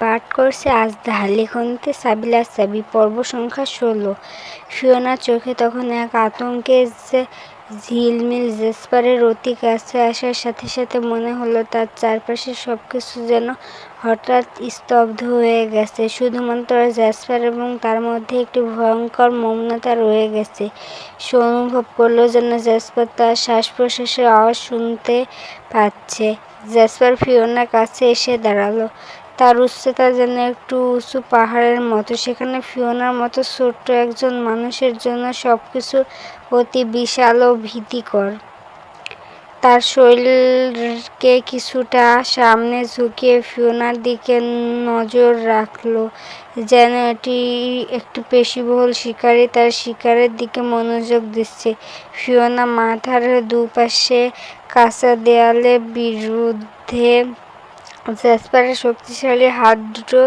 পাঠ করছে আজদাহা, লেখনীতে সাবিলা সাবি, পর্ব সংখ্যা 16। ফিওনার চোখে তখন এক আতঙ্কের ঝিলমিল। জেসপারের অতি কাছে আসার সাথে সাথে মনে হলো তার চারপাশের সবকিছু যেন হঠাৎ স্তব্ধ হয়ে গেছে। শুধুমাত্র জেসপার এবং তার মধ্যে একটি ভয়ঙ্কর মৌনতা রয়ে গেছে। সে অনুভব করলো যেন জেসপার তার শ্বাস-প্রশ্বাসের আওয়াজ শুনতে পাচ্ছে। জেসপার ফিওনার কাছে এসে দাঁড়ালো। তার উচ্চতা যেন একটু উঁচু পাহাড়ের মতো। সেখানে ফিওনার মতো ছোট্ট একজন মানুষের জন্য সবকিছু অতি বিশাল ও ভীতিকর। তার শরীরকে কিছুটা সামনে ঝুঁকিয়ে ফিওনার দিকে নজর রাখলো, যেন এটি একটি পেশিবহুল শিকারী তার শিকারের দিকে মনোযোগ দিচ্ছে। ফিওনা মাথার দুপাশে কাঁচা দেয়ালের বিরুদ্ধে জেসপারের শক্তিশালী হাত দুটো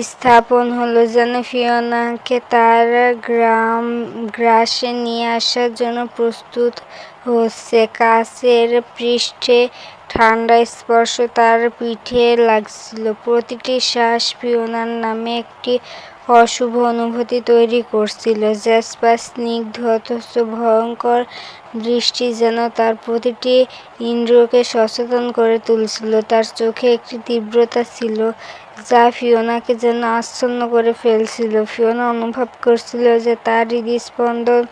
স্থাপন হলো, যেন ফিওনাকে তার গ্রাসে নিয়ে আসার জন্য প্রস্তুত হচ্ছে। কাচের পৃষ্ঠে ঠান্ডা স্পর্শ তার পিঠে লাগছিল। প্রতিটি শ্বাস ফিওনার নামে একটি অশুভ অনুভূতি তৈরি করছিল। জেসপার স্নিগ্ধ অথচ ভয়ঙ্কর দৃষ্টি যেন তার প্রতিটি ইন্দ্রিয়কে সচেতন করে তুলছিল। তার চোখে একটি তীব্রতা ছিল যা ফিওনাকে যেন আচ্ছন্ন করে ফেলছিল। ফিওনা অনুভব করছিল যে তার হৃদস্পন্দন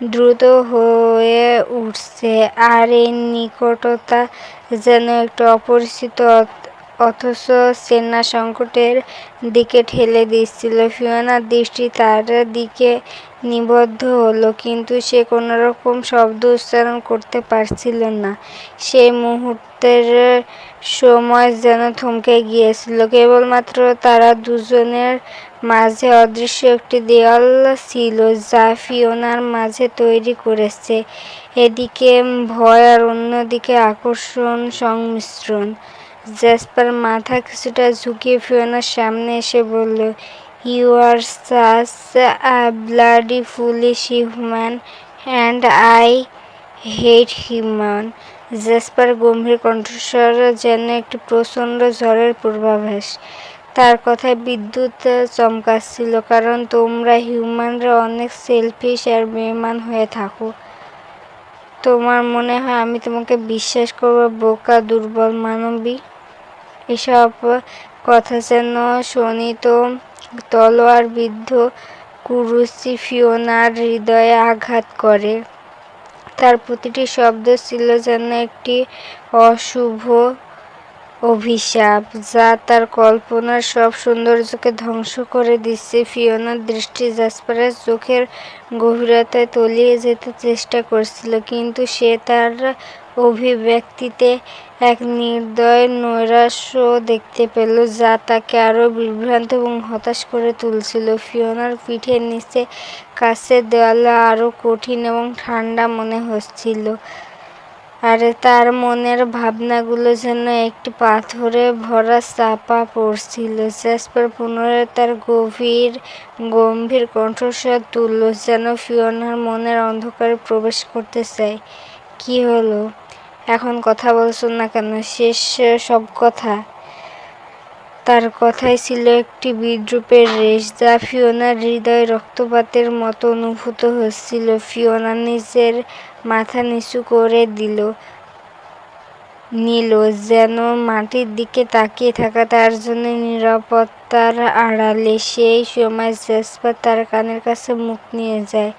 দ্রুত হয়ে উঠছে, আর এই নিকটতা যেন একটি অপরিচিত অথচ চেনা সংকটের দিকে ঠেলে দিচ্ছিল। ফিওনার দৃষ্টি তার দিকে নিবদ্ধ হলো, কিন্তু সে কোনোরকম শব্দ উচ্চারণ করতে পারছিল না। সেই মুহূর্তের সময় যেন থমকে গিয়েছিল। কেবলমাত্র তারা দুজনের মাঝে অদৃশ্য একটি দেয়াল ছিল যা ফিওনার মাঝে তৈরি করেছে এদিকে ভয় আর অন্যদিকে আকর্ষণ সংমিশ্রণ। জেসপার মাথা কিছুটা ঝুঁকিয়ে ফিওনার সামনে এসে বলল, "you are such a bloody foolish human, and I hate human." Jasper গম্ভীর কণ্ঠস্বর যেন একটি প্রচণ্ড ঝড়ের পূর্বাভাস। তার কথায় বিদ্যুৎ চমকাচ্ছিল, "কারণ তোমরা হিউম্যানরা অনেক সেলফিশ আর বেঈমান হয়ে থাকো। তোমার মনে হয় আমি তোমাকে বিশ্বাস করব, বোকা, দুর্বল মানবী?" এসব কথা যেন শোনিত তলোয়ারবিদ্ধ কুরুচি ফিওনার হৃদয়ে আঘাত করে। তার প্রতিটি শব্দ ছিল যেন একটি অশুভ অভিশাপ, যা তার কল্পনার সব সৌন্দর্যকে ধ্বংস করে দিচ্ছে। ফিওনার দৃষ্টি জেসপারের চোখের গভীরতায় তলিয়ে যেতে চেষ্টা করছিল, কিন্তু সে তার অভিব্যক্তিতে এক নির্দয় নৈরাশ্য দেখতে পেল, যা তাকে আরও বিভ্রান্ত এবং হতাশ করে তুলছিল। ফিওনার পিঠের নিচে কাচের দেয়াল আরও কঠিন এবং ঠান্ডা মনে হচ্ছিল, আর তার মনের ভাবনাগুলো যেন একটি পাথরে ভরা চাপা পড়ছিল। জেসপার পুনরায় তার গম্ভীর কণ্ঠস্বর তুলল, যেন ফিওনার মনের অন্ধকারে প্রবেশ করতে চায়। "কি হলো? এখন কথা বলছো না কেন? শেষ সব কথা?" তার কথায় ছিল একটি বিদ্রূপের রেশ, যা ফিওনার হৃদয়ে রক্তপাতের মতো অনুভূত হচ্ছিল। ফিওনা নিজের মাথা নিচু করে নিল, যেন মাটির দিকে তাকিয়ে থাকা তার জন্য নিরাপত্তার আড়ালে। সেই সময় জেসপার তার কানের কাছে মুখ নিয়ে যায়।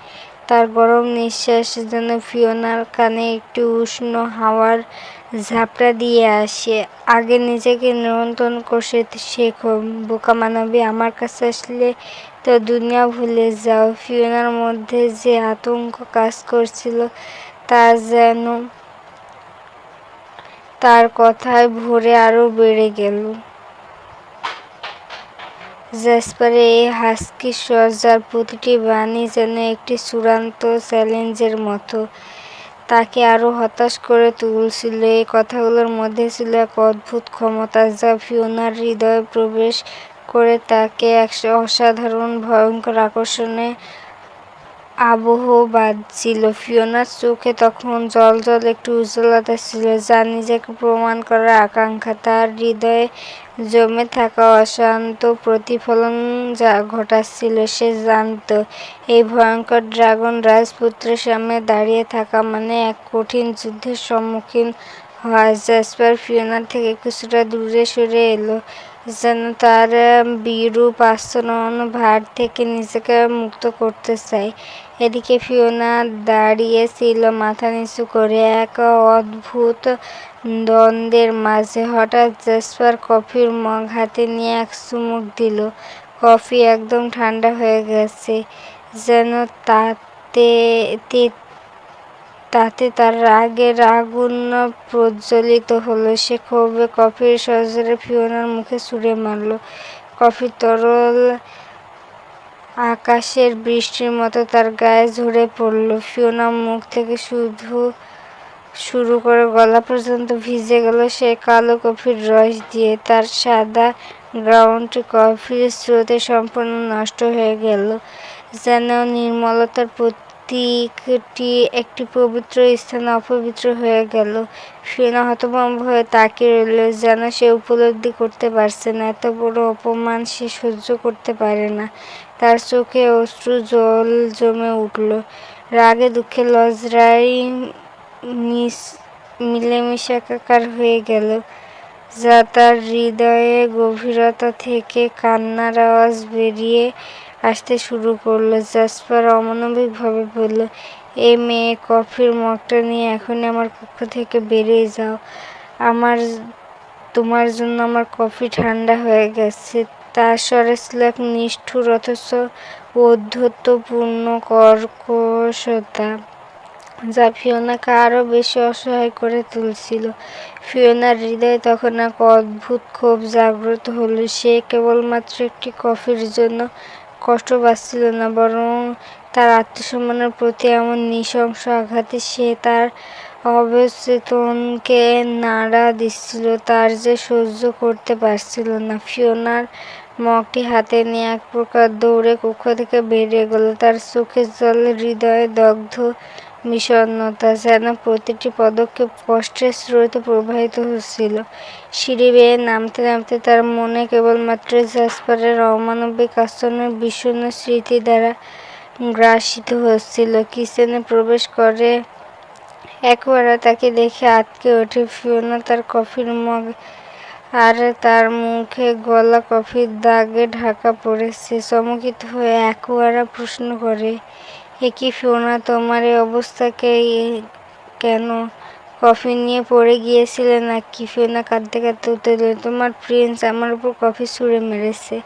তার গরম নিঃশ্বাস যেন ফিওনার কানে একটি উষ্ণ হাওয়ার ঝাপটা দিয়ে আসে। "আগে নিজেকে নিয়ন্ত্রণ করতে শেখো, বোকা মানবী। আমার কাছে আসলে তো দুনিয়া ভুলে যাও।" ফিওনার মধ্যে যে আতঙ্ক কাজ করছিল তা যেন তার কথায় ভরে আরও বেড়ে গেল। জেসপারের এই হাস্কি স্বর, যার প্রতিটি বাণী যেন একটি চূড়ান্ত চ্যালেঞ্জের মতো, তাকে আরও হতাশ করে তুলছিল। এই কথাগুলোর মধ্যে ছিল এক অদ্ভুত ক্ষমতা, যা ফিওনার হৃদয়ে প্রবেশ করে তাকে এক অসাধারণ ভয়ঙ্কর আকর্ষণে আবহ বাঁধছিল। ফিওনার চোখে তখন জ্বলজ্বলে একটি উজ্জ্বলতা ছিল, যা নিজেকে প্রমাণ করার আকাঙ্ক্ষা। তার হৃদয়ে জমে থাকা অশান্ত প্রতিফলন যা ঘটাচ্ছিল। সে জানত এই ভয়ঙ্কর ড্রাগন রাজপুত্রের সামনে দাঁড়িয়ে থাকা মানে এক কঠিন যুদ্ধের সম্মুখীন হওয়া। জ্যাসপার ফিওনার থেকে কিছুটা দূরে সরে এলো, যেন তার বিরূপ আচরণ ভার থেকে নিজেকে মুক্ত করতে চায়। এদিকে ফিওনা দাঁড়িয়ে ছিল মাথা নিচু করে, এক অদ্ভুত দ্বন্দ্বের মাঝে। হঠাৎ জ্যাসপার কফির মগ হাতে নিয়ে এক চুমুক দিল। কফি একদম ঠান্ডা হয়ে গেছে, যেন তাতে তার রাগের আগুন প্রজ্বলিত হলো। সে ক্ষোভে কফির সজোরে ফিওনার মুখে ছুঁড়ে মারল। কফি তরল আকাশের বৃষ্টির মতো তার গায়ে ঝরে পড়ল। ফিওনার মুখ থেকে শুরু করে গলা পর্যন্ত ভিজে গেল সেই কালো কফির রস দিয়ে। তার সাদা গ্রাউন্ড কফির স্রোতে সম্পূর্ণ নষ্ট হয়ে গেল, যেন নির্মলতার প্রতীকটি একটি পবিত্র স্থানে অপবিত্র হয়ে গেল। ফিওনা হতভম্ব হয়ে তাকিয়ে রইল, যেন সে উপলব্ধি করতে পারছে না এত বড় অপমান সে সহ্য করতে পারে না। তার চোখে অশ্রু জল জমে উঠল, রাগে দুঃখে লজ্জায় মিলেমিশে একাকার হয়ে গেল, যা তার হৃদয়ের গভীরতা থেকে কান্নার আওয়াজ বেরিয়ে আসতে শুরু করল। জ্যাসপার অমানবিকভাবে বলল, এই মেয়ে, কফির মগটা নিয়ে এখনই আমার কক্ষ থেকে বেরিয়ে যাও। তোমার জন্য আমার কফি ঠান্ডা হয়ে গেছে। তার স্বরে ছিল এক নিষ্ঠুর অথচ ঔদ্ধত্যপূর্ণ কর্কশতা, যা ফিওনাকে আরো বেশি অসহায় করে তুলছিল। ফিওনার হৃদয়ে তখন এক অদ্ভুত ক্ষোভ জাগ্রত হলো। সে কেবলমাত্র একটি কফির জন্য কষ্ট পাচ্ছিল না, বরং তার আত্মসম্মানের প্রতি এমন নৃশংস আঘাতে সে তার অবচেতনকে নাড়া দিচ্ছিল। তার যে সহ্য করতে পারছিল না। ফিওনার মগটি হাতে নিয়ে এক প্রকার দৌড়ে কক্ষ থেকে বেরিয়ে গেল, তার চোখের জল হৃদয়ে দগ্ধ বিষণ্ণতা, যেন প্রতিটি পদক্ষেপ কষ্টের স্রোতে প্রবাহিত হচ্ছিল। সিঁড়ি বেয়ে নামতে নামতে তার মনে কেবলমাত্র জ্যাসপারের অমানবিক আচরণের বিষণ্ণ স্মৃতি দ্বারা গ্রাসিত হচ্ছিল। কিচেনে প্রবেশ করে একবারে তাকে দেখে আঁতকে ওঠে ফিওনা। তার কফির মগ আর তার মুখে গলা কফির দাগে ঢাকা পড়েছে। চমকিত হয়ে একবারে প্রশ্ন করে, এ কি ফিওনা, তোমার এই অবস্থা কেন? কফি নিয়ে পড়ে গিয়েছিলে নাকি? ফিওনা কাঁদতে কাঁদতে উত্তর দিল, তোমার প্রিন্স আমার উপর কফি ছুঁড়ে মেরেছে।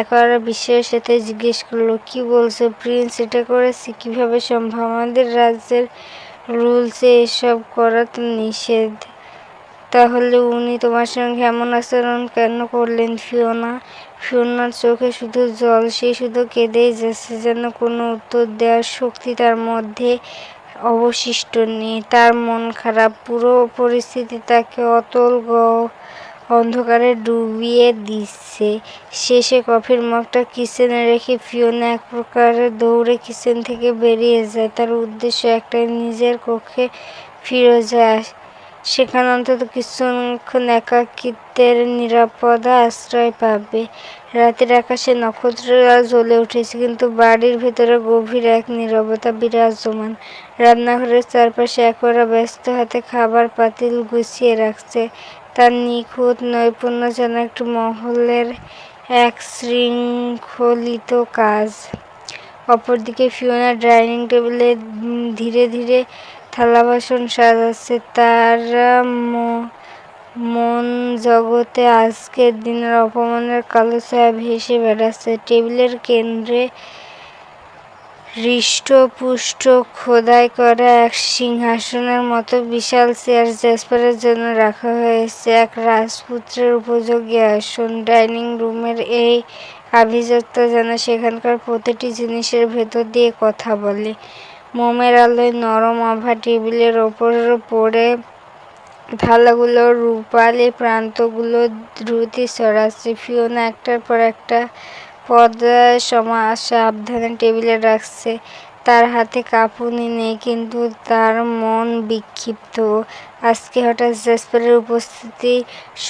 একবারে বিস্ময়ের সাথে জিজ্ঞেস করলো, কি বলছো? প্রিন্স এটা করেছে? কিভাবে সম্ভব? আমাদের রাজ্যের রুলসে এসব করা তো নিষেধ। তাহলে উনি তোমার সঙ্গে এমন আচরণ কেন করলেন? ফিওনার চোখে শুধু জল, সে শুধু কেঁদেই যাচ্ছে, যেন কোনো উত্তর দেওয়ার শক্তি তার মধ্যে অবশিষ্ট নেই। তার মন খারাপ, পুরো পরিস্থিতি তাকে অতল অন্ধকারে ডুবিয়ে দিচ্ছে। শেষে কফির মগটা কিচেনে রেখে ফিওনা এক প্রকারে দৌড়ে কিচেন থেকে বেরিয়ে যায়। তার উদ্দেশ্য একটাই, নিজের কক্ষে ফিরে যায়, সেখানে অন্তত কিছুক্ষণ একাকিত্বের নিরাপদ আশ্রয় পাবে। রাতের আকাশে নক্ষত্ররা জ্বলে উঠেছে, কিন্তু বাড়ির ভেতরে গভীর এক নীরবতা বিরাজমান। রান্নাঘরের চারপাশে একরা ব্যস্ত হাতে খাবার পাতিল গুছিয়ে রাখছে, তার নিখুঁত নৈপুণ্য যেন একটি মহলের এক শৃঙ্খলিত কাজ। অপরদিকে ফিওনা ডাইনিং টেবিলে ধীরে ধীরে থালা বাসন সাজাচ্ছে। তার মন জগতে আজকের দিনের অপমানের কালো ছায়া ভেসে বেড়াচ্ছে। টেবিলের কেন্দ্রে হৃষ্টপুষ্ট খোদাই করা এক সিংহাসনের মতো বিশাল চেয়ার জ্যাসপারের জন্য রাখা হয়েছে, এক রাজপুত্রের উপযোগী আসন। ডাইনিং রুমের এই আভিজাত্যতা যেন সেখানকার প্রতিটি জিনিসের ভেতর দিয়ে কথা বলে। মোমের আলোয় নরম আভা টেবিলের ওপর পড়ে থালাগুলোর রূপালি প্রান্তগুলো দ্রুতি ছড়াচ্ছে। ফিওনা একটার পর একটা পদ সাবধানে টেবিলে রাখছে, তার হাতে কাঁপুনি নেই, কিন্তু তার মন বিক্ষিপ্ত। আজকে হঠাৎ জেসপারের উপস্থিতি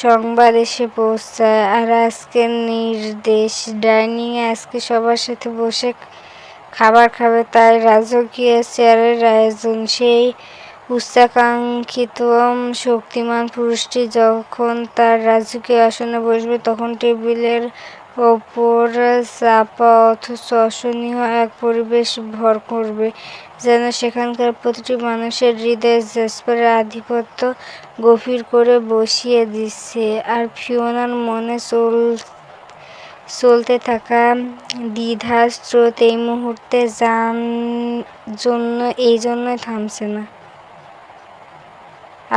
সংবাদ এসে পৌঁছায়, আর আজকের নির্দেশ ডাইনিংয়ে আজকে সবার সাথে বসে খাবার খাবে। তাই রাজকীয় চেয়ারের আয়োজন। সেই উচ্চাকাঙ্ক্ষিত শক্তিমান পুরুষটি যখন তার রাজকীয় আসনে বসবে, তখন টেবিলের ওপর চাপা অথচ অসহনীয় এক পরিবেশ ভর করবে, যেন সেখানকার প্রতিটি মানুষের হৃদয়ে জেসপারের আধিপত্য গভীর করে বসিয়ে দিচ্ছে। আর ফিওনার মনে চলতে থাকা দ্বিধার স্রোত এই মুহূর্তে এই জন্যই থামছে না।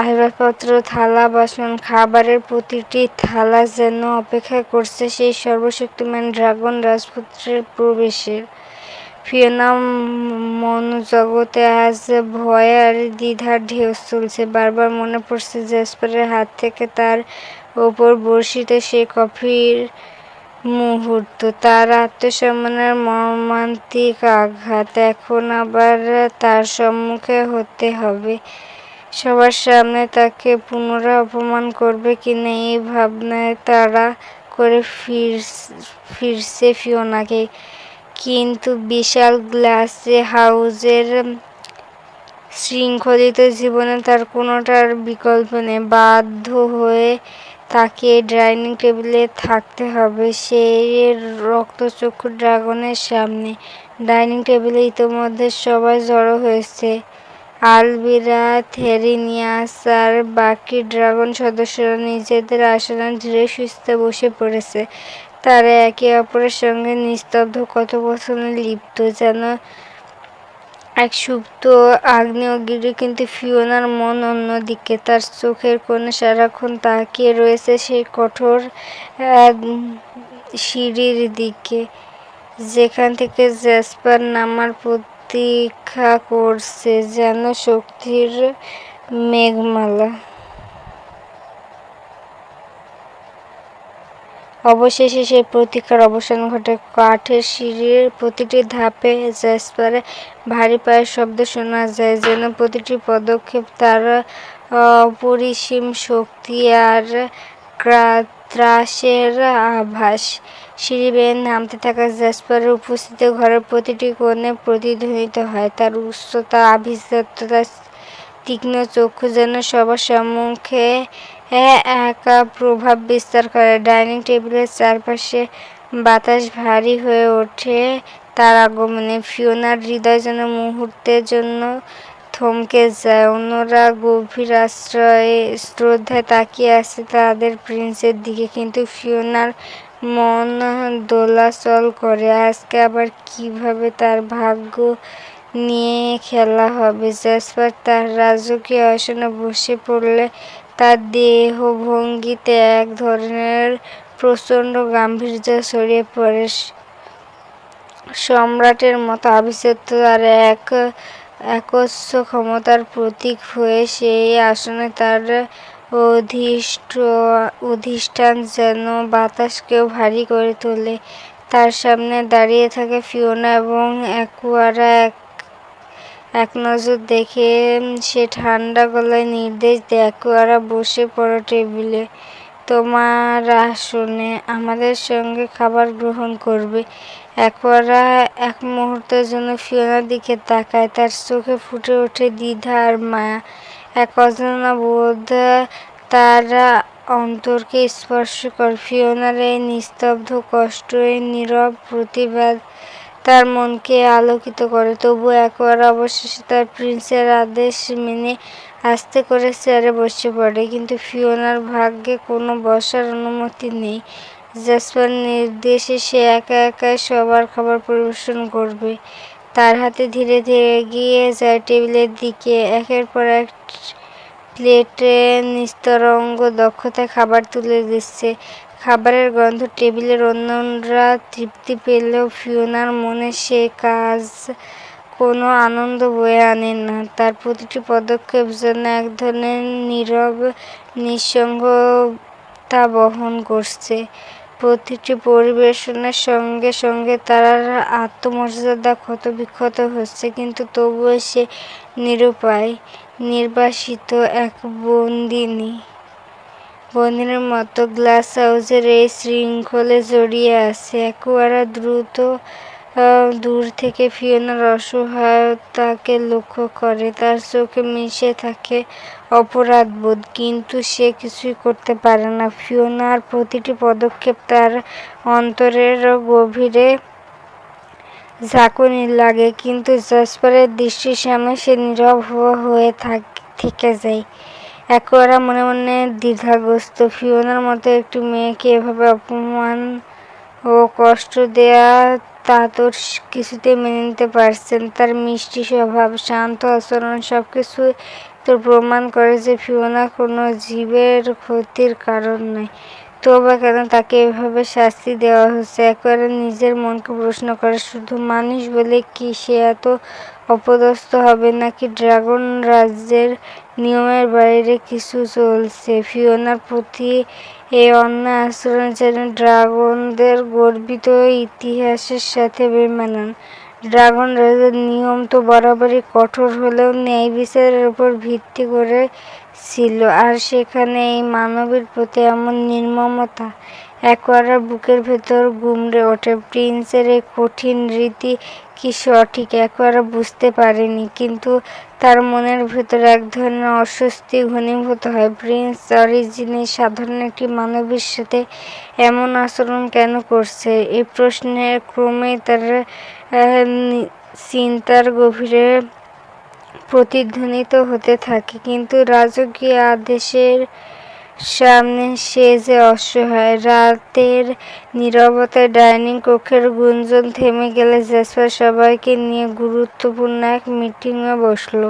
আসবাবপত্র, থালা বাসন, খাবারের প্রতিটি থালা যেন অপেক্ষা করছে সেই সর্বশক্তিমান ড্রাগন রাজপুত্রের প্রবেশের। ফিওনা মনোজগতে আজ ভয় আর দ্বিধার ঢেউ চলছে। বারবার মনে পড়ছে জেসপারের হাত থেকে তার ওপর বর্ষিত সেই কফির মুহূর্ত, তার আত্মসম্মানের মর্মান্তিক আঘাত। এখন আবার তার সম্মুখে হতে হবে, সবার সামনে তাকে পুনরায় অপমান করবে কিনা এই ভাবনায় তাড়া করে ফিরছে ফিওনাকে। কিন্তু বিশাল গ্লাসে হাউজের শৃঙ্খলিত জীবনে তার কোনোটার বিকল্প নেই। বাধ্য হয়ে তাকে ডাইনিং টেবিলে থাকতে হবে সেই রক্তচক্ষু ড্রাগনের সামনে। ডাইনিং টেবিলে ইতোমধ্যে সবাই জড়ো হয়েছে। আলভিরা, থেরিনিয়াস আর বাকি ড্রাগন সদস্যরা নিজেদের আসনে ধীরে সুস্থে বসে পড়েছে। তারা একে অপরের সঙ্গে নিস্তব্ধ কথোপকথনে লিপ্ত, যেন এক সুপ্ত আগ্নেয়গিরি। কিন্তু ফিওনার মন অন্যদিকে। তার চোখের কোণে সারাক্ষণ তাকিয়ে রয়েছে সেই কঠোর সিঁড়ির দিকে, যেখান থেকে জেসপার নামার প্রতীক্ষা করছে যেন শক্তির মেঘমালা। অবশেষে সেই প্রতীক্ষার অবসান ঘটে। কাঠের সিঁড়ির প্রতিটি ধাপে জেসপারের ভারী পায়ের শব্দ শোনা যায়, যেন প্রতিটি পদক্ষেপ তার অপরিসীম শক্তি আর ত্রাসের আভাস। সিঁড়ি বেয়ে নামতে থাকা জেসপারের উপস্থিতি ঘরের প্রতিটি কোণে প্রতিধ্বনিত হয়। তার উচ্চতা, আভিজাত্যতা, তীক্ষ্ণ চক্ষু যেন সবার সম্মুখে একা প্রভাব বিস্তার করে। ডাইনিং টেবিলের চারপাশে বাতাস ভারী হয়ে ওঠে তার আগমনে। ফিওনার হৃদয় যেন মুহূর্তের জন্য থমকে যায়। অন্যরা গভীর শ্রদ্ধায় তাকিয়ে আছে তাদের প্রিন্সের দিকে, কিন্তু ফিওনার মন দোলাচল করে। আজকে আবার কিভাবে তার ভাগ্য নিয়ে খেলা হবে। জেসপার তার রাজকীয় আসনে বসে পড়লে তার দেহভঙ্গিতে এক ধরনের প্রচণ্ড গাম্ভীর্য ছড়িয়ে পড়ে। সম্রাটের মতো আভিজাত্য আর একচ্ছ ক্ষমতার প্রতীক হয়ে সেই আসনে তার অধিষ্ঠান যেন বাতাসকেও ভারী করে তোলে। তার সামনে দাঁড়িয়ে থাকে ফিওনা এবং অ্যাকুয়ারা। এক নজর দেখে সে ঠান্ডা গলায় নির্দেশ দেয়, অ্যাকুয়ারা, বসে পড়ো টেবিলে, তোমার আসনে, আমাদের সঙ্গে খাবার গ্রহণ করবে। অ্যাকুয়ারা এক মুহূর্তের জন্য ফিওনার দিকে তাকায়। তার চোখে ফুটে ওঠে দ্বিধা আর মায়া। এক অজানা বোধ তার অন্তরকে স্পর্শ করে। ফিওনার এই নিস্তব্ধ কষ্ট, এই নীরব প্রতিবাদ তার মনকে আলোকিত করে। তবু অ্যাকুয়ারা অবশেষে তার প্রিন্সের আদেশ মেনে আস্তে করে চেয়ারে বসে পড়ে। কিন্তু ফিওনার ভাগ্যে কোনো বসার অনুমতি নেই। জেসপার নির্দেশে সে একা একাই সবার খাবার পরিবেশন করবে। তার হাতে ধীরে ধীরে এগিয়ে যায় টেবিলের দিকে। একের পর এক প্লেটে নিস্তরঙ্গ দক্ষতায় খাবার তুলে দিচ্ছে। খাবারের গন্ধ টেবিলের অন্যরা তৃপ্তি পেলেও ফিওনার মনে সে কাজ কোনো আনন্দ বয়ে আনে না। তার প্রতিটি পদক্ষেপ যেন এক ধরনের নীরব নিঃসঙ্গতা বহন করছে। প্রতিটি পরিবেশনের সঙ্গে সঙ্গে তার আত্মমর্যাদা ক্ষতবিক্ষত হচ্ছে, কিন্তু তবুও সে নিরুপায়, নির্বাসিত এক বন্দিনীর মতো গ্লাস হাউসের এই শৃঙ্খলে জড়িয়ে আছে। অ্যাকোয়ারা দূর থেকে ফিওনার অসহায়তাকে লক্ষ্য করে। তার চোখে মিশে থাকে অপরাধবোধ, কিন্তু সে কিছুই করতে পারে না। ফিওনার প্রতিটি পদক্ষেপ তার অন্তরের গভীরে ঝাঁকুনি লাগে, কিন্তু জাসপারের দৃষ্টির সামনে সে নীরব হয়ে থেকে যায়। অ্যাকোয়ারা মনে মনে দ্বিধাগ্রস্ত। ফিওনার মতো একটি মেয়েকে এভাবে অপমান ও কষ্ট দেয়া তা তো কিছুতেই মেনে নিতে পারছেন। তার মিষ্টি স্বভাব, শান্ত আচরণ সবকিছু তো প্রমাণ করে যে ফিওনা কোনো জীবের ক্ষতির কারণ নয়। তবে কেন তাকে এভাবে শাস্তি দেওয়া হচ্ছে? একেবারে নিজের মনকে প্রশ্ন করে, শুধু মানুষ বলে কি সে এত অপদস্থ হবে, নাকি ড্রাগন রাজ্যের নিয়মের বাইরে কিছু চলছে? ফিওনার প্রতি এই অন্যায় আচরণ যেন ড্রাগনদের গর্বিত ইতিহাসের সাথে বেমানান। ড্রাগন রাজ্যের নিয়ম তো বরাবরই কঠোর হলেও ন্যায় বিচারের উপর ভিত্তি করে ছিল, আর সেখানে এই মানবীর প্রতি এমন নির্মমতা। অ্যাকোয়ারার বুকের ভেতর গুমড়ে ওঠে। প্রিন্সের এই কঠিন রীতি কি সঠিক? অ্যাকোয়ারা বুঝতে পারেনি, কিন্তু তার মনের ভেতর এক ধরনের অস্বস্তি ঘনীভূত হয়। প্রিন্স অরিজিনে সাধারণ একটি মানবীর সাথে এমন আচরণ কেন করছে? এই প্রশ্নের ক্রমেই তার চিন্তার গভীরে প্রতিধ্বনিত হতে থাকে। কিন্তু রাজকীয় আদেশের সামনে সে যে অসহায়। রাতের নীরবতায় ডাইনিং কক্ষের গুঞ্জন থেমে গেলে জাসপার সবাইকে নিয়ে গুরুত্বপূর্ণ এক মিটিংয়ে বসল।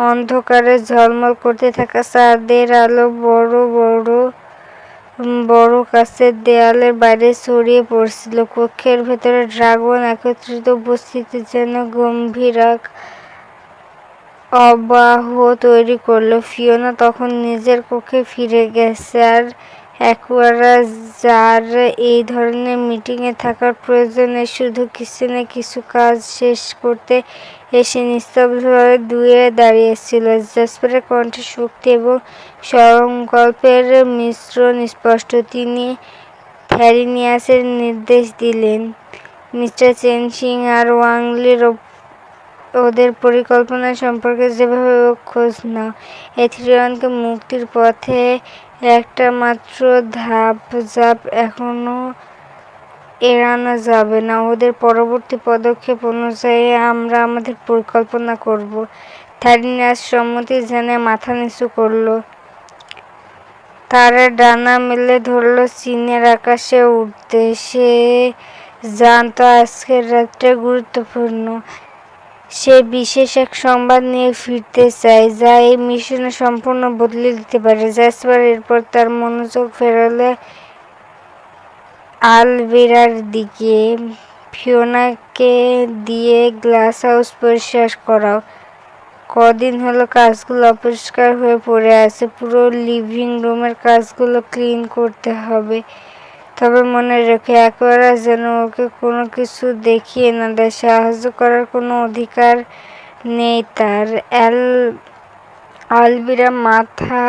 অন্ধকারে ঝলমল করতে থাকা চাঁদের আলো বড় কাচের দেয়ালের বাইরে ছড়িয়ে পড়ছিল। কক্ষের ভেতরে ড্রাগন একত্রিত উপস্থিতি যেন গম্ভীর এক অববাহ তৈরি করল। ফিওনা তখন নিজের কক্ষে ফিরে গেছে, আর অ্যাকোয়ারা, যার এই ধরনের মিটিংয়ে থাকার প্রয়োজন নেই, শুধু কিছু না কিছু কাজ শেষ করতে এসে নিস্তব্ধভাবে দূরে দাঁড়িয়েছিল। জাসপারের কণ্ঠে শক্তি এবং সংকল্পের মিশ্রণ স্পষ্ট। তিনি থ্যারিনিয়াসের নির্দেশ দিলেন, মিস্টার চেনসিং আর ওয়াংলির ওদের পরিকল্পনা সম্পর্কে যেভাবে খোঁজ নাও। এথিরিয়নকে মুক্তির পথে একটা মাত্র ধাপজাপ এখনো এড়ানো যাবে না। ওদের পরবর্তী পদক্ষেপ অনুযায়ী আমরা আমাদের পরিকল্পনা করব। থ্যারিনিয়াস সম্মতি জানিয়ে মাথা নিচু করল। তারা ডানা মেলে ধরল চীনের আকাশে উঠতে। সে জানত আজকের রাতটা গুরুত্বপূর্ণ। সে বিশেষ এক সংবাদ নিয়ে ফিরতে চায়, যা এই মিশনে সম্পূর্ণ বদলে দিতে পারে। জাসপার এরপর তার মনোযোগ ফেরালে আলভিরার দিকে। ফিওনাকে দিয়ে গ্লাস হাউস পরিষ্কার করাও। কদিন হলো কাজগুলো অপরিষ্কার হয়ে পড়ে আছে। পুরো লিভিং রুমের কাজগুলো ক্লিন করতে হবে। তবে মনে রেখে, অ্যাকোয়ারা যেন ওকে কোনো কিছু দেখিয়ে না দেয়। সাহায্য করার কোনো অধিকার নেই তার। আলভিরা মাথা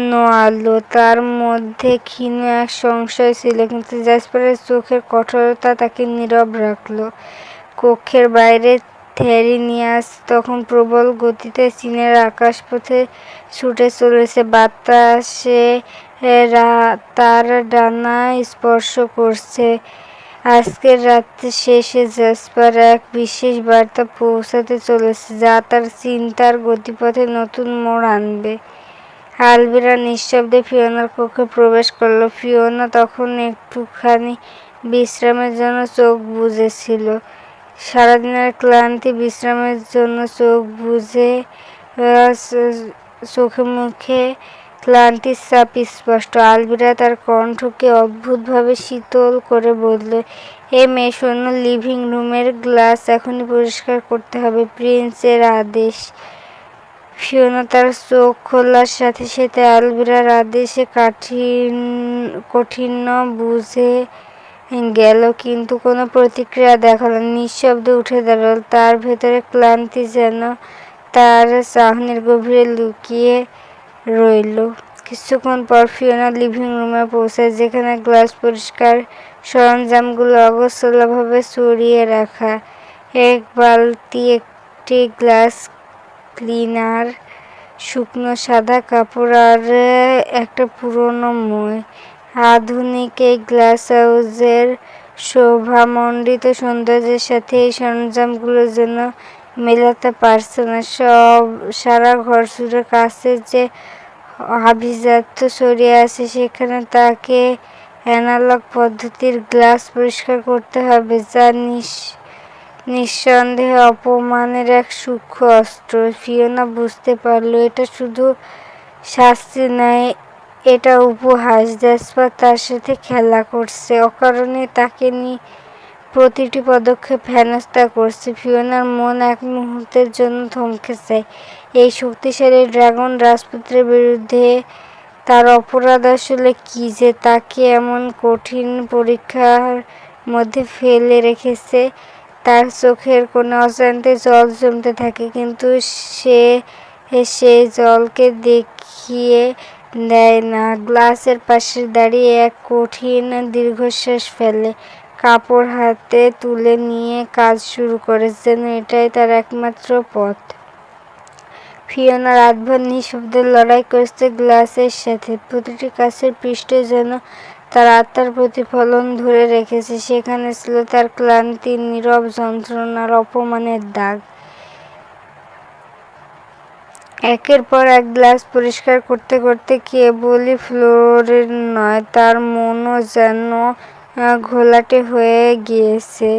নোয়ালো। তার মধ্যে ক্ষীণ এক সংশয় ছিল, কিন্তু জাসপারের চোখের কঠোরতা তাকে নীরব রাখল। কক্ষের বাইরে থ্যারিনিয়াস তখন প্রবল গতিতে চীনের আকাশপথে ছুটে চলেছে। বাতাসে তার ডানা স্পর্শ করছে। আজকের রাতে শেষে জাসপার এক বিশেষ বার্তা পৌঁছাতে চলেছে, যা তার চিন্তার গতিপথে নতুন মোড় আনবে। আলভিরা নিঃশব্দে ফিওনার কক্ষে প্রবেশ করল। ফিওনা তখন একটুখানি বিশ্রামের জন্য চোখ বুজেছিল। সারাদিনের ক্লান্তি বিশ্রামের জন্য চোখ বুজে। চোখে মুখে ক্লান্তির ছাপ স্পষ্ট। আলভিরা তার কণ্ঠকে অদ্ভুতভাবে শীতল করে বলল, মেয়ে শোনো, লিভিং রুমের গ্লাস এখনই পরিষ্কার করতে হবে। প্রিন্সের আদেশ। ফিওনা তার চোখ খোলার সাথে সাথে আলভিরার আদেশে কঠিন বুঝে গেল, কিন্তু কোনো প্রতিক্রিয়া দেখালো না। নিঃশব্দে উঠে দাঁড়াল। তার ভেতরে ক্লান্তি যেন তার চাহনির গভীরে লুকিয়ে রইল। কিছুক্ষণ পর ফিওনা লিভিং রুমে পৌঁছায়, যেখানে গ্লাস পরিষ্কার সরঞ্জামগুলো অগোছালোভাবে ছড়িয়ে রাখা। এক বালতি, একটি গ্লাস ক্লিনার, শুকনো সাদা কাপড় আর একটা পুরোনো মই। আধুনিক এই গ্লাস হাউসের শোভামণ্ডিত সৌন্দর্যের সাথে এই সরঞ্জামগুলো যেন মেলাতে পারছে না। সারা ঘর জুড়ে কাচের যে আভিজাত্য ছড়িয়ে আছে, সেখানে তাকে অ্যানালগ পদ্ধতির গ্লাস পরিষ্কার করতে হবে, যা নিঃসন্দেহে অপমানের এক সূক্ষ্ম অস্ত্র। ফিওনা বুঝতে পারল এটা শুধু শাস্তি নয়, এটা উপহাস। জেসপার তার সাথে খেলা করছে, অকারণে তাকে নিয়ে প্রতিটি পদক্ষেপ হেনস্থা করছে। ফিওনার মন এক মুহূর্তের জন্য থমকে যায়। এই শক্তিশালী ড্রাগন রাজপুত্রের বিরুদ্ধে তার অপরাধ আসলে কি, যে তাকে এমন কঠিন পরীক্ষার মধ্যে ফেলে রেখেছে? তার চোখের কোণে অজান্তে জল জমতে থাকে, কিন্তু সে সেই জলকে দেখিয়ে দেয় না। গ্লাসের পাশে দাঁড়িয়ে এক কঠিন দীর্ঘশ্বাস ফেলে, কাপড় হাতে তুলে নিয়ে কাজ শুরু করে, যেন এটাই তার একমাত্র পথ। ফিওনা রাতভর নিঃশব্দে লড়াই করছে গ্লাসের সাথে। প্রতিটি কাচের পৃষ্ঠ যেন তার আত্মার প্রতিফলন ধরে রেখেছে। সেখানে ছিল তার ক্লান্তি, নীরব যন্ত্রণার, অপমানের দাগ। একের পর এক গ্লাস পরিষ্কার করতে করতে কেবলই ফ্লোরের নয়, তার মনও যেন ঘোলাটে হয়ে গিয়েছে।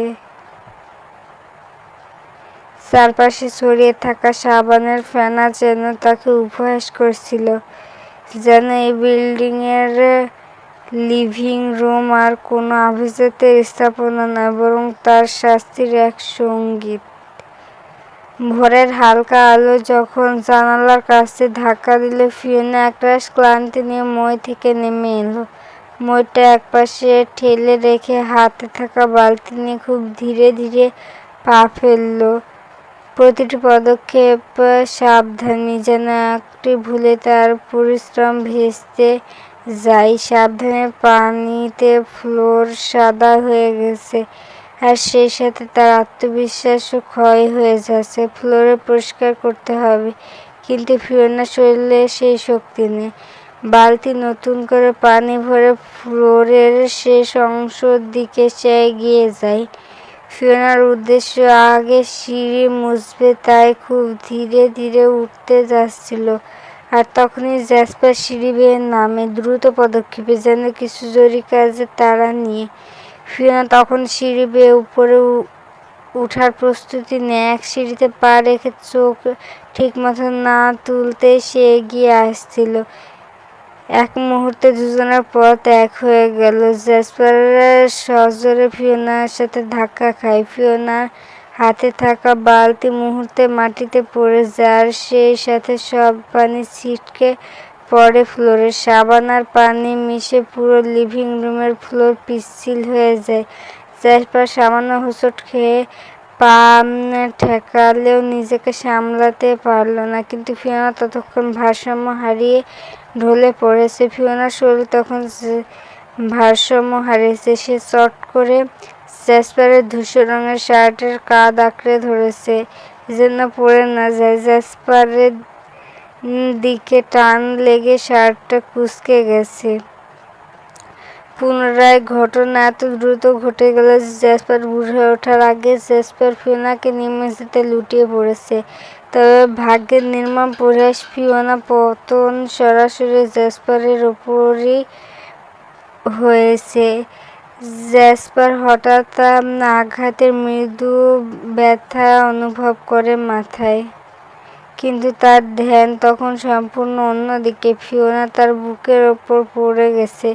চারপাশে ছড়িয়ে থাকা সাবানের ফেনা যেন তাকে উপহাস করছিল, যেন এই বিল্ডিংয়ের লিভিং রুম আর কোনো আভিজাত্যের স্থাপনা নয়, বরং তার শাস্তির এক সঙ্গীত। ভোরের হালকা আলো যখন জানালার কাছে ধাক্কা দিল, ফিওনা একরাশ ক্লান্তি নিয়ে মই থেকে নেমে এলো। মইটা একপাশে ঠেলে রেখে হাতে থাকা বালতি নিয়ে খুব ধীরে ধীরে পা ফেলল। প্রতিটি পদক্ষেপ সাবধানী, যেন একটি ভুলে তার পরিশ্রম ভেস্তে যায়। সাবধানে পানিতে ফ্লোর সাদা হয়ে গেছে, আর সেই সাথে তার আত্মবিশ্বাসও ক্ষয় হয়ে যাচ্ছে। ফ্লোরে পরিষ্কার করতে হবে, কিন্তু ফিওনার শরীরে সেই শক্তি নেই। বালতি নতুন করে পানি ভরে ফ্লোরের শেষ অংশের দিকে সে এগিয়ে যায়। ফিওনার উদ্দেশ্য আগে সিঁড়ি মুছবে, তাই খুব ধীরে ধীরে উঠতে যাচ্ছিল। আর তখনই জেসপার সিঁড়ি বেয়ে নামে, দ্রুত পদক্ষেপে, যেন কিছু জরুরি কাজের তাড়া নিয়ে। ফিওনা তখন সিঁড়ি বেয়ে উপরে উঠার প্রস্তুতি নেয়। এক সিঁড়িতে পা রেখে চোখ ঠিকমতো না তুলতেই সে এগিয়ে আসছিল। এক মুহূর্তে দুজনের পথ এক হয়ে গেল। জেসপার সজোরে ফিওনার সাথে ধাক্কা খায়। ফিওনার হাতে থাকা বালতি মুহূর্তে মাটিতে পড়ে যায়, আর সেই সাথে সব পানি ছিটকে পড়ে ফ্লোরে। সাবান আর পানি মিশে পুরো লিভিং রুমের ফ্লোর পিচ্ছিল হয়ে যায়। জেসপার সামান্য হোঁচট খেয়ে পা ঠেকালেও নিজেকে সামলাতে পারল না, কিন্তু ফিওনা ততক্ষণ ভারসাম্য হারিয়ে ঢলে পড়েছে। ফিওনার শরীর তখন ভারসাম্য হারিয়েছে। সে চট করে জেসপারের ধূসর রঙের শার্টের কাঁধ আঁকড়ে ধরেছে, যেন পড়ে না যায়। জেসপারের দিকে টান লেগে শার্টটা কুঁচকে গেছে। পুনরায় ঘটনা এত দ্রুত ঘটে গেল যে জেসপার বুঝে ওঠার আগে জেসপার ফিওনাকে নেমে যেতে লুটিয়ে পড়েছে। তবে ভাগ্যের নির্মম পরিহাস, ফিওনা পতন সরাসরি জেসপারের ওপরই হয়েছে। জেসপার হঠাৎ আঘাতের মৃদু ব্যথা অনুভব করে মাথায়, কিন্তু তার ধ্যান তখন সম্পূর্ণ অন্যদিকে। ফিওনা তার বুকের ওপর পড়ে গেছে,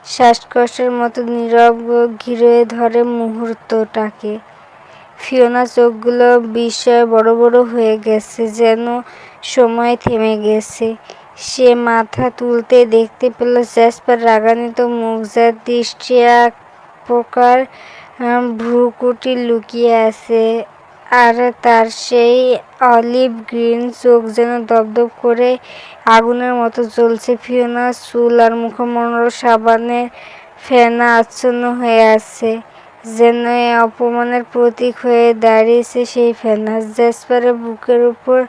শ্বাসকষ্টের মতো নীরব ঘিরে ধরে মুহূর্তটাকে। ফিওনার চোখগুলো বিস্ময়ে বড় বড় হয়ে গেছে, যেন সময় থেমে গেছে। সে মাথা তুলতে দেখতে পেল জ্যাসপার রাগান্বিত মুখ, যার দৃষ্টি এক প্রকার ভ্রুকুটি লুকিয়ে আছে, আর তার সেই অলিভ গ্রিন চোখ যেন দপদপ করে আগুনের মতো জ্বলছে। ফিওনার চুল আর মুখমণ্ডল সাবানের ফেনা আচ্ছন্ন হয়ে আছে, যেন এই অপমানের প্রতীক হয়ে দাঁড়িয়েছে সেই ফেনা। জ্যাসপারের বুকের উপর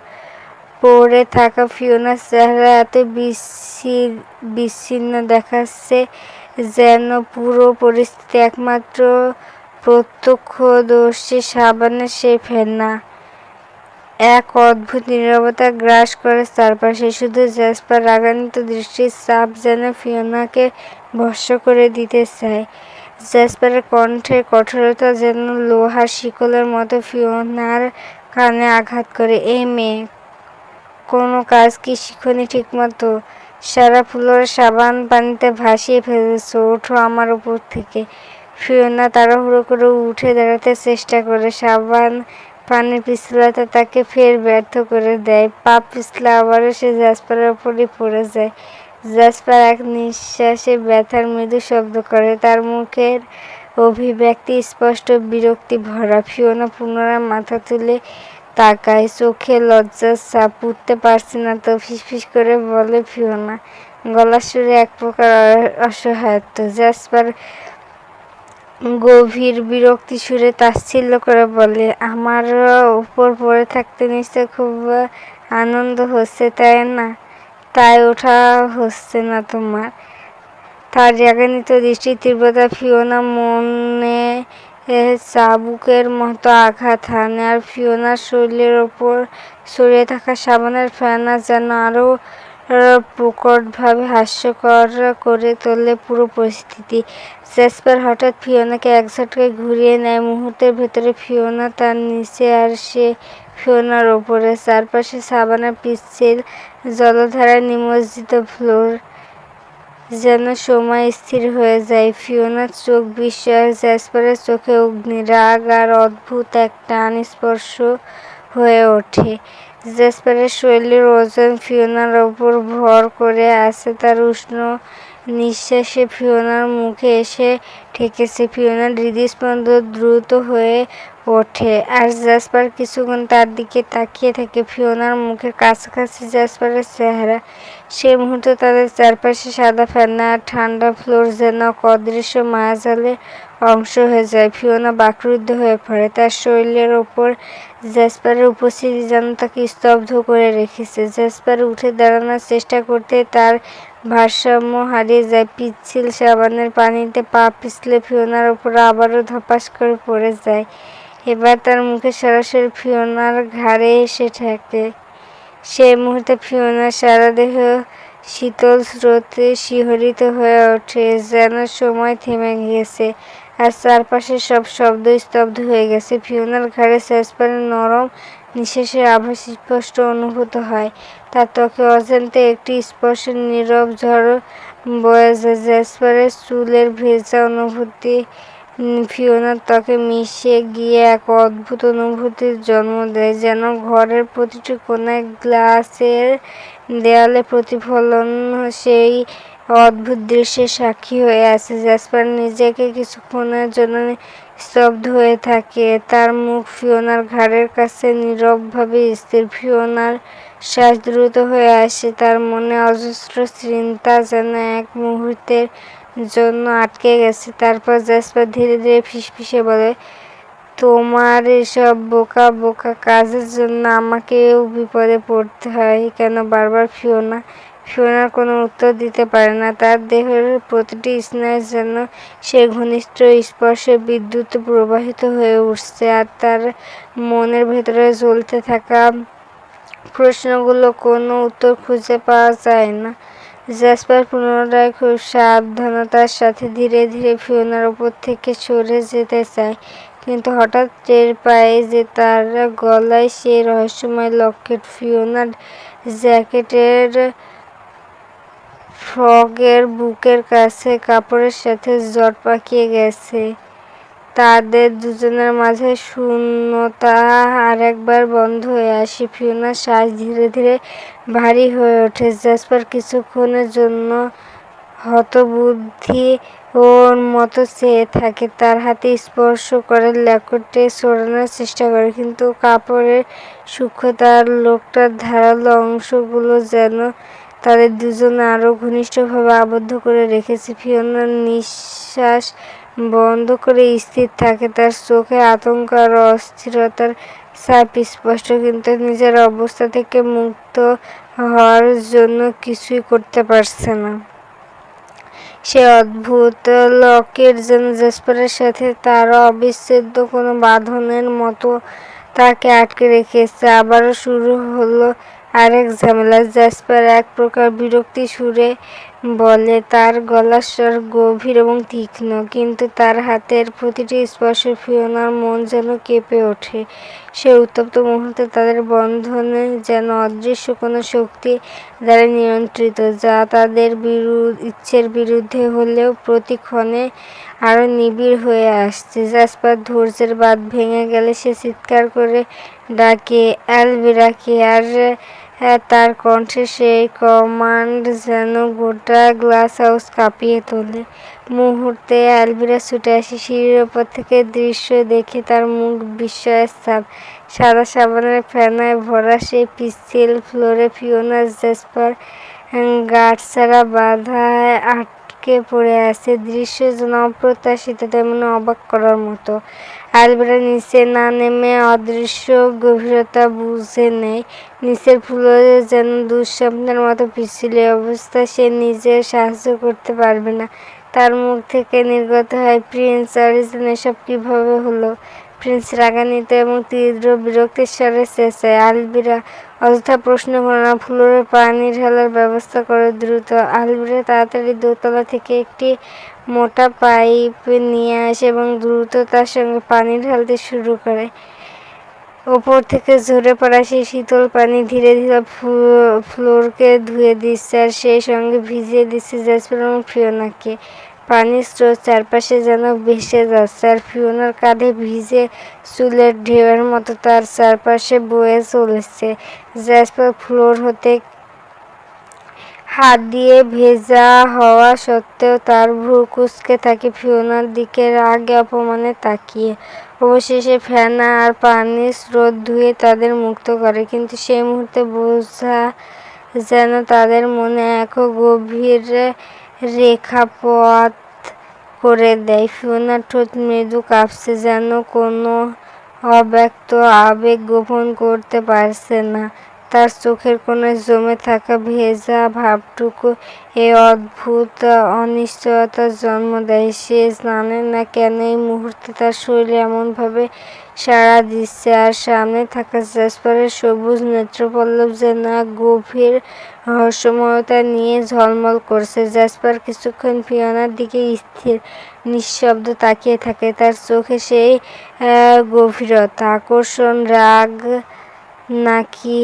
পড়ে থাকা ফিওনার চেহারা এত বিচ্ছিন্ন দেখাচ্ছে, যেন পুরো পরিস্থিতি একমাত্র প্রত্যক্ষদর্শী সাবানের সেই ফেনা। এক অদ্ভুত নীরবতা গ্রাস করে চারপাশে, শুধু জ্যাসপার রাগান্বিত দৃষ্টির ছাপ যেন ফিওনাকে ভস্ম করে দিতে চায়। জ্যাসপারের কণ্ঠের কঠোরতা যেন লোহার শিকলের মতো ফিওনার কানে আঘাত করে। এই মেয়ে, কোনো কাজ কি শিখনি ঠিকমতো? সারা ফ্লোর সাবান পানিতে ভাসিয়ে ফেলেছ, ওঠো আমার উপর থেকে। ফিওনা তাড়াহুড়ো করে উঠে দাঁড়াতে চেষ্টা করে, সাবান পানির পিছলাতে তাকে ফের ব্যর্থ করে দেয়। পা পিছলে আবারও সে জ্যাসপারের উপরই পড়ে যায়। জ্যাসপার এক নিঃশ্বাসে ব্যথার মৃদু শব্দ করে, তার মুখের অভিব্যক্তি স্পষ্ট বিরক্তি ভরা। ফিওনা পুনরায় মাথা তুলে তাকায়, চোখে লজ্জার ছাপ। উঠতে পারছি না তো, ফিসফিস করে বলে ফিওনা, গলার সুরে এক প্রকার অসহায়ত্ব। জ্যাসপার গভীর বিরক্তি সুরে তাচ্ছিল্য করে বলে, আমার উপর পড়ে থাকতে নিশ্চয় খুব আনন্দ হচ্ছে, তাই না? তাই ওঠা হচ্ছে না তোমার? তার রাগান্বিত দৃষ্টির তীব্রতা ফিওনা মনে চাবুকের মতো আঘাত হানে, আর ফিওনার শরীরের ওপর ছড়িয়ে থাকা সাবানের ফেনা যেন আরও প্রকটভাবে হাস্যকর করে তোলে পুরো পরিস্থিতি। জ্যাসপার হঠাৎ ফিওনাকে এক ঝটকায় ঘুরিয়ে নেয়। মুহূর্তের ভেতরে ফিওনা তার নিচে, আর সে ফিওনার ওপরে। চারপাশে সাবানের পিচ্ছিল জলধারায় নিমজ্জিত ফ্লোর, যেন সময় স্থির হয়ে যায়। ফিওনার চোখ বিস্ময়, জ্যাসপারের চোখে অগ্নি, রাগ আর অদ্ভুত এক টান স্পর্শ হয়ে ওঠে। জ্যাসপারের শরীরের ওজন ফিওনার ওপর ভর করে আছে, তার উষ্ণ নিঃশ্বাসে ফিওনার মুখে এসে ঠেকেছে। ফিওনার হৃদস্পন্দন দ্রুত হয়ে ওঠে, আর জ্যাসপার কিছুক্ষণ তার দিকে তাকিয়ে থাকে। ফিওনার মুখের কাছাকাছি জ্যাসপারের চেহারা। সেই মুহূর্তে তাদের চারপাশে সাদা ফেনা আর ঠান্ডা ফ্লোর যেন এক অদৃশ্য মায়াজালের অংশ হয়ে যায়। ফিওনা বাকরুদ্ধ হয়ে পড়ে, তার শরীরের ওপর জ্যাসপারের উপস্থিতি যেন তাকে স্তব্ধ করে রেখেছে। জ্যাসপার উঠে দাঁড়ানোর চেষ্টা করতে তার ভারসাম্য হারিয়ে যায়। পিচ্ছিল সাবানের পানিতে পা পিছলে ফিওনার ওপর আবারও ধপাস করে পড়ে যায়। এবার তার মুখে সরাসরি ফিওনার ঘাড়ে এসে ঠেকে। সেই মুহূর্তে ফিওনার সারা দেহ শীতল স্রোতে শিহরিত হয়ে ওঠে, যেন সময় থেমে গেছে, আর চারপাশের সব শব্দ স্তব্ধ হয়ে গেছে। ফিওনার ঘাড়ে জ্যাসপারের নরম নিঃশ্বাসের আভাস স্পষ্ট অনুভূত হয়। তার ত্বকে অজান্তে একটি স্পর্শের নীরব ঝড় বয়ে যায়। জ্যাসপারের চুলের ভেজা অনুভূতি ফিওনার ত্বকে মিশে গিয়ে এক অদ্ভুত অনুভূতির জন্ম দেয়, যেন ঘরের প্রতিটি কোণায় গ্লাসের দেয়ালে প্রতিফলন সেই অদ্ভুত দৃশ্যের সাক্ষী হয়ে আছে। জ্যাসপার নিজেকে কিছুক্ষণের জন্য স্তব্ধ হয়ে থাকে, তার মুখ ফিওনার ঘাড়ের কাছে নীরবভাবে স্থির। ফিওনার শ্বাস দ্রুত হয়ে আসে, তার মনে অজস্র চিন্তা যেন এক মুহূর্তের জন্য আটকে গেছে। তারপর জ্যাসপার ধীরে ধীরে ফিসফিসে বলে, তোমার এসব বোকা বোকা কাজের জন্য আমাকেও বিপদে পড়তে হয় কেন বারবার? ফিওনার কোনো উত্তর দিতে পারে না। তার দেহের প্রতিটি স্নায়ু যেন সে ঘনিষ্ঠ স্পর্শে বিদ্যুতে প্রবাহিত হয়ে উঠছে, আর তার মনের ভেতরে জ্বলতে থাকা প্রশ্নগুলো কোনো উত্তর খুঁজে পাওয়া যায় না। জ্যাসপার পুনরায় খুব সাবধানতার সাথে ধীরে ধীরে ফিওনার ওপর থেকে সরে যেতে চায়, কিন্তু হঠাৎ টের পায় যে তার গলায় সেই রহস্যময় লকেট ফিওনার জ্যাকেটের ফ্রগের বুকের কাছে কাপড়ের সাথে জট পাকিয়ে গেছে। তাদের দুজনের মাঝে শূন্যতা আরেকবার বন্ধ হয়ে আসে। ফিওনার শ্বাস ধীরে ধীরে ভারী হয়ে ওঠে। জ্যাসপার কিছুক্ষণের জন্য হতবুদ্ধি ওর মতো চেয়ে থাকে। তার হাতে স্পর্শ করে ল্যাকেটে সরানোর চেষ্টা করে, কিন্তু কাপড়ের সূক্ষ্মতা আর লোকটার ধারালো অংশগুলো যেন তাদের দুজনে আরো ঘনিষ্ঠভাবে আবদ্ধ করে রেখেছে। ফিওনার নিঃশ্বাস বন্ধ করে স্থির থাকে, তার চোখে আতঙ্ক আর অস্থিরতার ছাপ স্পষ্ট, কিন্তু নিজের অবস্থা থেকে মুক্ত হওয়ার জন্য কিছুই করতে পারছে না। সে অদ্ভুত লকেট যেন জ্যাসপারের সাথে তার অবিচ্ছেদ্য কোনো বাঁধনের মতো তাকে আটকে রেখেছে। আবারও শুরু হলো আরেক ঝামেলা। জ্যাসপার এক প্রকার বিরক্তি সুরে বলে, তার গলার স্বর গভীর এবং তীক্ষ্ণ, কিন্তু তার হাতের প্রতিটি স্পর্শে ফিওনার মন যেন কেঁপে ওঠে। সে উত্তপ্ত মুহূর্তে তাদের বন্ধনে যেন অদৃশ্য কোনো শক্তি দ্বারা নিয়ন্ত্রিত, যা তাদের ইচ্ছের বিরুদ্ধে হলেও প্রতিক্ষণে আরো নিবিড় হয়ে আসছে। জ্যাসপার ধৈর্যের বাঁধ ভেঙে গেলে সে চিৎকার করে ডাকে অ্যালভিরাকে, আর তার কণ্ঠে সেই কমান্ড যেন গোটা গ্লাস হাউস কাঁপিয়ে তোলে। মুহূর্তে অ্যালভিরা ছুটে আসে। সিঁড়ির ওপর থেকে দৃশ্য দেখে তার মুখ বিস্ময়ের ছাপ। সাদা সাবানের ফেনায় ভরা সেই পিচ্ছিল ফ্লোরে ফিওনা জ্যাসপার গাঁটছাড়া বাধায় আটকে পড়ে আছে। দৃশ্য যেন অপ্রত্যাশিত, তেমনি অবাক করার মতো। অ্যালভিরা নিচে না নেমে অদৃশ্য গভীরতা বুঝে নেয়। নিচের ফ্লোরে যেন দুঃস্বপ্নের মতো পিচ্ছিল। এই অবস্থায় সে নিজেও সাহায্য করতে পারবে না। তার মুখ থেকে নির্গত হয়, প্রিন্স অরিজিন, এসব কিভাবে হলো? প্রিন্স রাগান্বিত এবং তীব্র বিরক্তির স্বরে চেঁচায়, অ্যালভিরা, অযথা প্রশ্ন করো না, ফ্লোরে পানি ঢালার ব্যবস্থা করো দ্রুত। অ্যালভিরা তাড়াতাড়ি দোতলা থেকে একটি মোটা পাইপ নিয়ে আসে এবং দ্রুত তার সঙ্গে পানি ঢালতে শুরু করে। ওপর থেকে ঝরে পড়া সেই শীতল পানি ধীরে ধীরে ফ্লোরকে ধুয়ে দিচ্ছে, আর সেই সঙ্গে ভিজিয়ে দিচ্ছে জ্যাসপার এবং ফিওনাকে। পানির স্রোত চারপাশে যেন ভেসে যাচ্ছে, আর ফিওনার কাঁধে ভিজে চুলের ঢেউয়ের মতো তার চারপাশে বয়ে চলেছে। জ্যাসপার ফ্লোর হতে হাত দিয়ে ভেজা হওয়া সত্ত্বেও তার ভ্রু কুঁচকে থাকে ফিওনার দিকে রাগে অপমানে তাকিয়ে। অবশেষে ফেনা আর পানির স্রোত ধুয়ে তাদের মুক্ত করে, কিন্তু সেই মুহূর্তে বোঝা যেন তাদের মনে এক গভীর রেখাপাত করে দেয়। ফিওনার ঠোঁট মৃদু কাঁপছে, যেন কোনো অব্যক্ত আবেগ গোপন করতে পারছে না। তার চোখের কোণে জমে থাকা ভেজা ভাবটুকু এই অদ্ভুত অনিশ্চয়তার জন্ম দেয়। সে জানে না কেন এই মুহূর্তে তার শরীর এমনভাবে সাড়া দিচ্ছে, আর সামনে থাকা জ্যাসপারের সবুজ নেত্রপল্লব যেন এক গভীর রহস্যময়তা নিয়ে ঝলমল করছে। জ্যাসপার কিছুক্ষণ ফিওনার দিকে স্থির নিঃশব্দ তাকিয়ে থাকে, তার চোখে সেই গভীরতা, আকর্ষণ, রাগ নাকি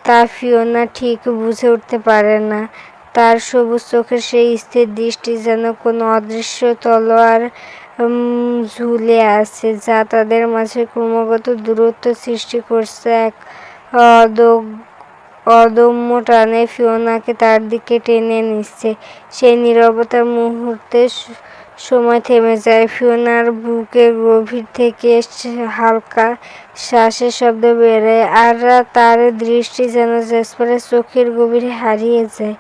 তা ফিওনা ঠিক বুঝে উঠতে পারে না। তার সবুজ চোখের সেই স্থির দৃষ্টি যেন কোনো অদৃশ্য তলোয়ার ঝুলে আছে, যা তাদের মাঝে ক্রমাগত দূরত্ব সৃষ্টি করছে। এক অদম্য টানে ফিওনাকে তার দিকে টেনে নিচ্ছে। সেই নীরবতার মুহূর্তে সময় থেমে যায়। ফিওনার বুকের গভীর থেকে হালকা শ্বাসের শব্দ বেরোয়, আর তার দৃষ্টি যেন জ্যাসপারের চোখের গভীরে হারিয়ে যায়।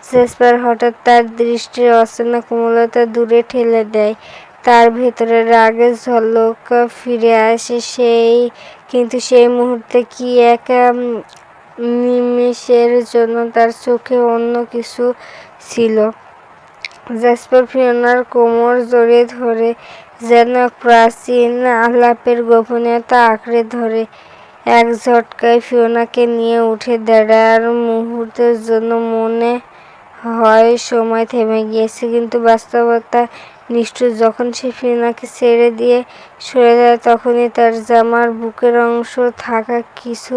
জ্যাসপার হঠাৎ তার দৃষ্টির অচেনা কোমলতা দূরে ঠেলে দেয়। তার ভেতরে রাগের ঝলক ফিরে আসে, কিন্তু সেই মুহূর্তে কি এক নিমেষের জন্য তার চোখে অন্য কিছু ছিল। জ্যাসপার ফিওনার কোমর জড়িয়ে ধরে, যেন প্রাচীন আলাপের গোপনীয়তা আঁকড়ে ধরে। এক ঝটকায় ফিওনাকে নিয়ে উঠে দাঁড়ায়, আর মুহূর্তের জন্য মনে হয় সময় থেমে গিয়েছে, কিন্তু বাস্তবতা নিষ্ঠুর। যখন সে ফিওনাকে ছেড়ে দিয়ে সরে যায়, তখনই তার জামার বুকের অংশ থাকা কিছু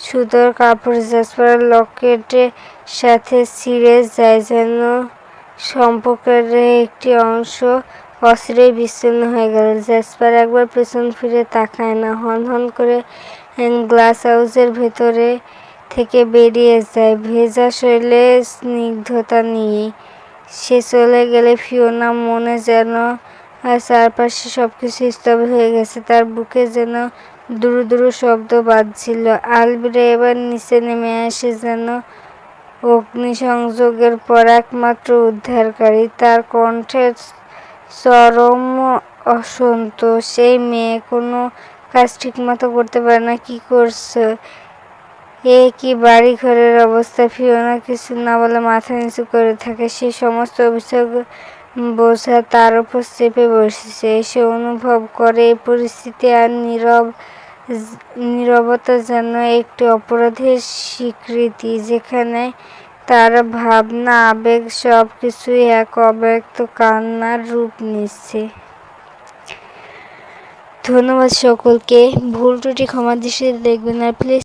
সুতোর কাপড় জ্যাসপারের লকেটের সাথে ছিঁড়ে যায়, যেন সম্পর্কের একটি অংশ অস্থিরই বিচ্ছিন্ন হয়ে গেল। জ্যাসপার একবার পেছন ফিরে তাকায় না, হন করে গ্লাস হাউসের ভেতরে থেকে বেরিয়ে যায়, ভেজা শরীরে স্নিগ্ধতা নিয়ে। সে চলে গেলে ফিওনা মনে যেন চারপাশে সবকিছু স্তব্ধ হয়ে গেছে। তার বুকে যেন দুরু দুরু শব্দ বাজছিল। আলভিরা এবার নিচে নেমে আসে যেন অগ্নিসংযোগের পর একমাত্র উদ্ধারকারী। তার কণ্ঠে চরম অসন্তোষ। এই মেয়ে কোনো কাজ ঠিকমতো করতে পারে না, কি করছে এ? কি বাড়ি ঘরের অবস্থা? ফিওনা কিছু না বলে মাথা নিচু করে থাকে। সে সমস্ত অভিযোগ বোঝা তার উপর চেপে বসেছে। সে অনুভব করে এই পরিস্থিতি আর নীরবতা যেন একটি অপরাধের স্বীকৃতি, যেখানে তার ভাবনা আবেগ সবকিছুই এক অব্যক্ত কান্নার রূপ নিচ্ছে। ধন্যবাদ সকলকে। ভুল ত্রুটি ক্ষমার দৃষ্টিতে দেখবেন আর প্লিজ